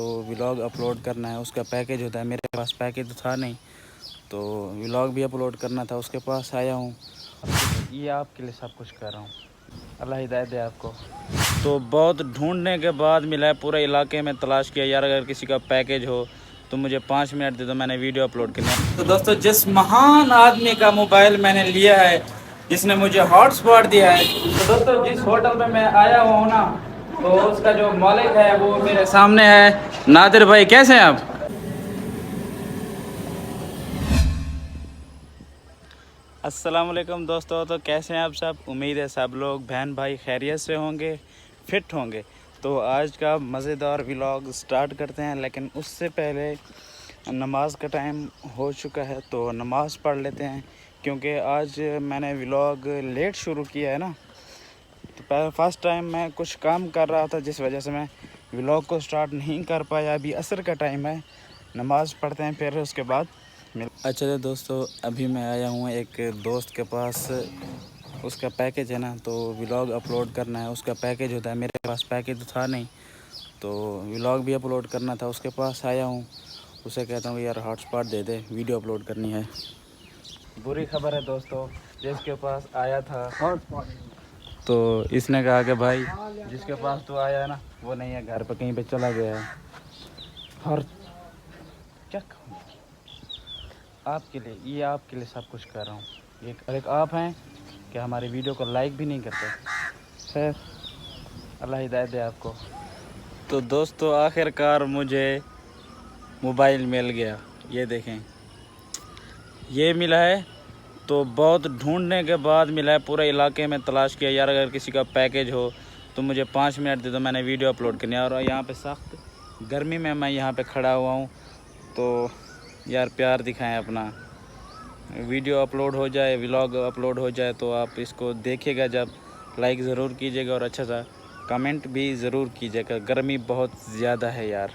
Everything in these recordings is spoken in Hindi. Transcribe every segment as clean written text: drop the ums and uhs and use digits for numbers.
तो व्लॉग अपलोड करना है, उसका पैकेज होता है। मेरे पास पैकेज तो था नहीं, तो व्लॉग भी अपलोड करना था, उसके पास आया हूँ। ये आपके लिए सब कुछ कर रहा हूँ, अल्लाह हिदायत दे आपको। तो बहुत ढूंढने के बाद मिला है, पूरे इलाके में तलाश किया यार, अगर किसी का पैकेज हो तो मुझे 5 मिनट दे दो, मैंने वीडियो अपलोड करनी है। तो दोस्तों, जिस महान आदमी का मोबाइल मैंने लिया है, जिसने मुझे हॉटस्पॉट दिया है, तो दोस्तों जिस होटल में मैं आया हुआ हूँ ना, तो उसका जो मालिक है वो मेरे सामने है। नादिर भाई, कैसे हैं आप? अस्सलाम वालेकुम दोस्तों, तो कैसे हैं आप सब? उम्मीद है सब लोग बहन भाई खैरियत से होंगे, फिट होंगे। तो आज का मज़ेदार व्लॉग स्टार्ट करते हैं, लेकिन उससे पहले नमाज का टाइम हो चुका है, तो नमाज़ पढ़ लेते हैं। क्योंकि आज मैंने व्लॉग लेट शुरू किया है ना, तो फर्स्ट टाइम मैं कुछ काम कर रहा था, जिस वजह से मैं व्लॉग को स्टार्ट नहीं कर पाया। अभी असर का टाइम है, नमाज़ पढ़ते हैं, फिर उसके बाद अच्छा तो दोस्तों, अभी मैं आया हूँ एक दोस्त के पास। उसका पैकेज है ना, तो व्लॉग अपलोड करना है, उसका पैकेज होता है। मेरे पास पैकेज तो था नहीं, तो व्लॉग भी अपलोड करना था, उसके पास आया हूँ। उसे कहता हूँ यार हॉटस्पॉट दे दे, वीडियो अपलोड करनी है। बुरी खबर है दोस्तों, जिसके पास आया था तो इसने कहा कि भाई जिसके पास तो आया है ना, वो नहीं है, घर पर कहीं पे चला गया है। और क्या कहूँ आपके लिए, ये आपके लिए सब कुछ कर रहा हूँ। एक आप हैं कि हमारी वीडियो को लाइक भी नहीं करते। खैर, अल्लाह हिदायत दे आपको। तो दोस्तों, आखिरकार मुझे मोबाइल मिल गया। ये देखें, ये मिला है। तो बहुत ढूंढने के बाद मिला है, पूरे इलाके में तलाश किया यार, अगर किसी का पैकेज हो तो मुझे 5 मिनट दे दो, मैंने वीडियो अपलोड करनी है। और यहाँ पे सख्त गर्मी में मैं यहाँ पे खड़ा हुआ हूँ, तो यार प्यार दिखाएं अपना। वीडियो अपलोड हो जाए, व्लॉग अपलोड हो जाए, तो आप इसको देखिएगा, जब लाइक ज़रूर कीजिएगा और अच्छा सा कमेंट भी ज़रूर कीजिएगा। गर्मी बहुत ज़्यादा है यार।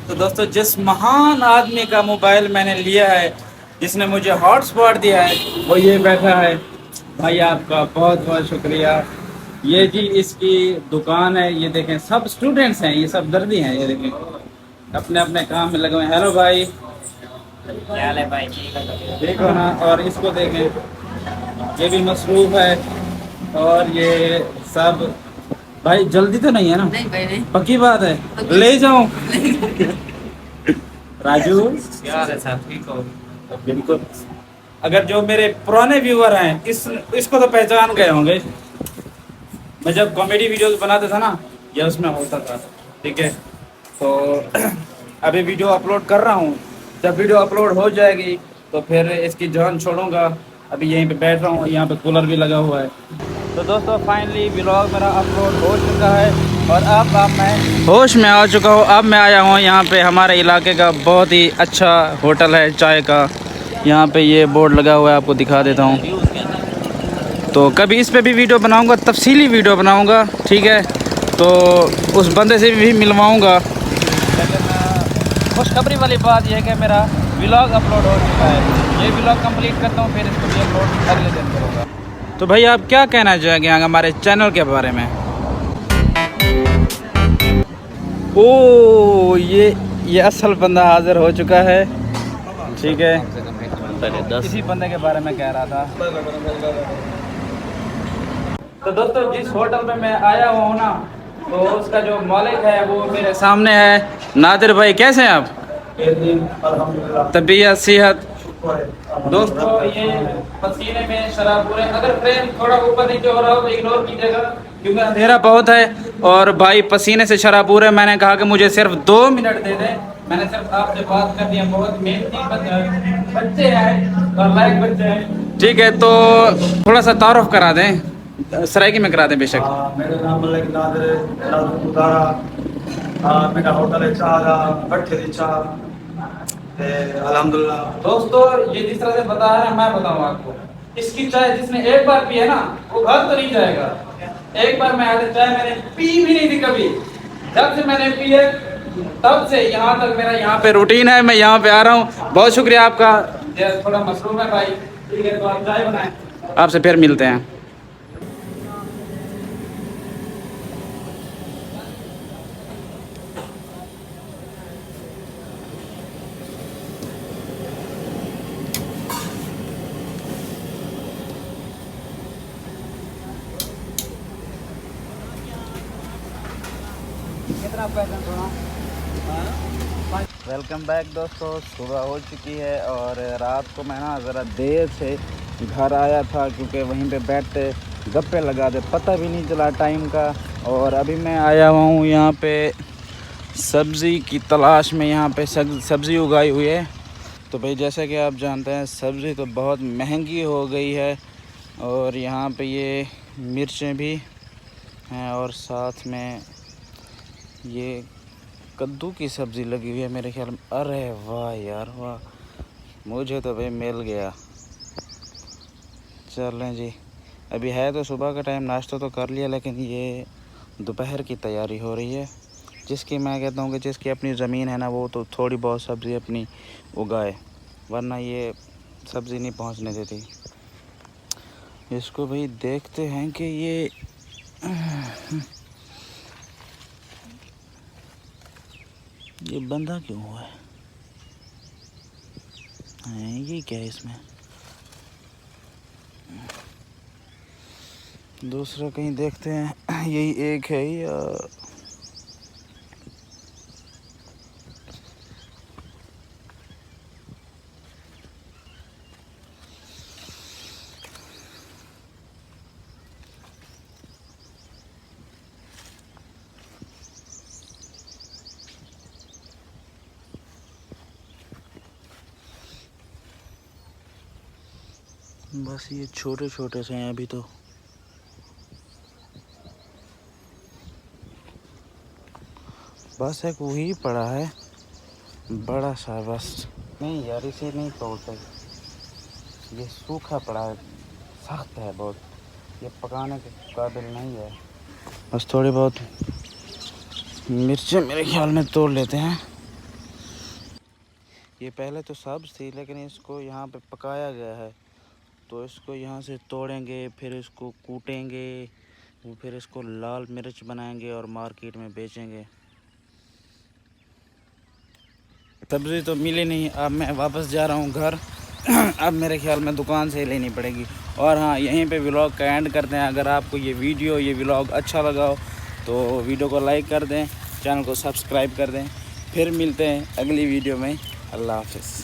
तो दोस्तों, जिस महान आदमी का मोबाइल मैंने लिया है, जिसने मुझे हॉटस्पॉट दिया है, वो ये बैठा है। भाई आपका बहुत बहुत शुक्रिया। ये जी इसकी दुकान है, ये देखें, सब स्टूडेंट्स हैं, ये सब दर्दी हैं, ये देखें अपने अपने काम में लगे हुए हैं। हेलो भाई, क्या हाल है भाई? देखो ना, और इसको देखें, ये भी मसरूफ है। और ये सब भाई, जल्दी तो नहीं है ना? नहीं भाई नहीं। पक्की बात है, ले जाऊं? राजू, क्या हाल है साहब? ठीक हो? बिल्कुल। अगर जो मेरे पुराने व्यूअर हैं, इसको तो पहचान गए होंगे। मैं जब कॉमेडी वीडियोस बनाता था ना, या उसमें होता था, ठीक है। तो अभी वीडियो अपलोड कर रहा हूँ, जब वीडियो अपलोड हो जाएगी तो फिर इसकी जान छोड़ूंगा। अभी यहीं पे बैठ रहा हूँ, यहाँ पे कूलर भी लगा हुआ है। तो दोस्तों, फाइनली व्लॉग मेरा अपलोड हो चुका है, और अब मैं होश में आ चुका हूँ। अब मैं आया हूँ यहाँ पे, हमारे इलाके का बहुत ही अच्छा होटल है चाय का। यहाँ पे ये बोर्ड लगा हुआ है, आपको दिखा देता हूँ। तो कभी इस पे भी वीडियो बनाऊंगा, तफसीली वीडियो बनाऊंगा, ठीक है। तो उस बंदे से भी मिलवाऊंगा। लेकिन खुशखबरी वाली बात यह है कि मेरा व्लॉग अपलोड हो चुका है। ये व्लॉग कंप्लीट करता हूँ, फिर इसको भी अपलोड अगले दिन करूँगा। तो भाई, आप क्या कहना चाहेंगे हमारे चैनल के बारे में? ओ, ये असल बंदा हाजिर हो चुका है, ठीक है। इसी बंदे के बारे में कह रहा था। तो दोस्तों, जिस होटल में मैं आया हुआ हूँ ना, तो उसका जो मालिक है वो मेरे सामने है। नादिर भाई, कैसे हैं आप? तबीयत, सेहत? दोस्तों, ये पसीने में शराब पूरे, अगर फ्रेम थोड़ा ऊपर नीचे हो रहा हो तो इग्नोर कीजिएगा, क्योंकि अंधेरा बहुत है। और भाई पसीने से शराब पूरे, मैंने कहा कि मुझे सिर्फ 2 मिनट दे दें। मैंने सिर्फ आपसे बात कर दिया, बहुत मेहनती बच्चे हैं और लायक बच्चे हैं, ठीक है। तो थोड़ा सा तारुफ करा दें, सराइकी में करा दें बेशक। मेरा नाम मलिक नादर है, मेरा होटल है चाह भट्टे दी चाह। अल्हम्दुलिल्लाह दोस्तों, ये जिस तरह से बता रहे हैं, मैं बताऊं आपको, इसकी चाय जिसने एक बार पी है ना, वो घर तो नहीं जाएगा। एक बार मैं आया, चाय मैंने पी भी नहीं थी कभी। जब से मैंने पी है, तब से यहाँ तक मेरा यहाँ पे रूटीन है, मैं यहाँ पे आ रहा हूँ। बहुत शुक्रिया आपका। थोड़ा मसरूफ है भाई, ठीक है, तो आप चाय बनाएं, आपसे फिर मिलते हैं। वेलकम बैक दोस्तों। सुबह हो चुकी है और रात को मैं ना ज़रा देर से घर आया था क्योंकि वहीं पे बैठते गप्पे लगाते पता भी नहीं चला टाइम का। और अभी मैं आया हुआ हूँ यहाँ पे सब्ज़ी की तलाश में। यहाँ पे सब्ज़ी उगाई हुई है। तो भाई जैसा कि आप जानते हैं सब्ज़ी तो बहुत महंगी हो गई है। और यहाँ पे ये मिर्चें भी हैं और साथ में ये कद्दू की सब्ज़ी लगी हुई है मेरे ख्याल में। अरे वाह यार वाह, मुझे तो भाई मिल गया। चलें जी, अभी है तो सुबह का टाइम, नाश्ता तो कर लिया, लेकिन ये दोपहर की तैयारी हो रही है। जिसकी मैं कहता हूँ कि जिसकी अपनी ज़मीन है ना वो तो थोड़ी बहुत सब्ज़ी अपनी उगाए, वरना ये सब्ज़ी नहीं पहुँचने देती। इसको भाई देखते हैं कि ये बंधा क्यों हुआ है? ये क्या है इसमें? दूसरा कहीं देखते हैं। यही एक है या बस ये छोटे छोटे से हैं अभी तो। बस एक वही पड़ा है बड़ा सा, बस नहीं यार इसे नहीं तोड़ते। ये सूखा पड़ा है, सख्त है बहुत, ये पकाने के काबिल नहीं है। बस थोड़ी बहुत मिर्चें मेरे ख्याल में तोड़ लेते हैं। ये पहले तो सब्ज़ थी लेकिन इसको यहाँ पे पकाया गया है, तो इसको यहाँ से तोड़ेंगे, फिर इसको कूटेंगे, फिर इसको लाल मिर्च बनाएंगे और मार्केट में बेचेंगे। सब्ज़ी तो मिली नहीं, अब मैं वापस जा रहा हूँ घर। अब मेरे ख्याल में दुकान से ही लेनी पड़ेगी। और हाँ, यहीं पे व्लॉग का एंड करते हैं। अगर आपको ये व्लॉग अच्छा लगा हो तो वीडियो को लाइक कर दें, चैनल को सब्सक्राइब कर दें। फिर मिलते हैं अगली वीडियो में। अल्लाह हाफ़िज़।